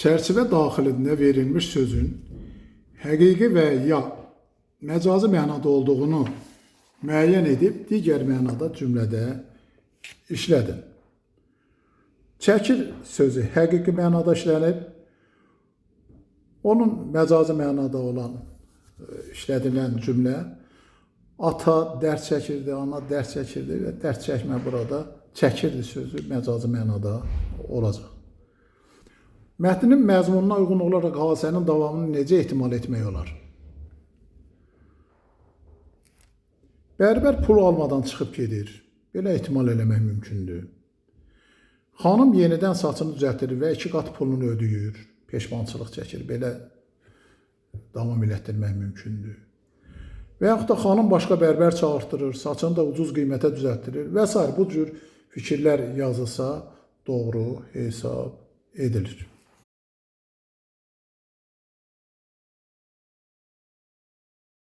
çərçivə daxilində verilmiş sözün həqiqi və ya məcazi mənada olduğunu müəyyən edib, digər mənada cümlədə işlədin. Çəkir sözü həqiqi mənada işlənib, onun məcazi mənada olan işlədilən cümlə ata dərs çəkirdi, ana dərs çəkirdi və dərs çəkmə burada çəkirdi sözü məcazi mənada olacaq. Mətnin məzmununa uyğun olaraq hadisənin davamını necə ehtimal etmək olar? Bərbər pul almadan çıxıb gedir. Belə ehtimal eləmək mümkündür. Xanım yenidən saçını düzəltir və 2 qat pulunu ödəyir. Peşmançılıq çəkir. Belə davam elətdirmək mümkündür. Və yaxud da xanım başqa bərbər çağırtdırır, saçını da ucuz qiymətə düzəltdirir və s. Bu cür fikirlər yazılsa doğru hesab edilir.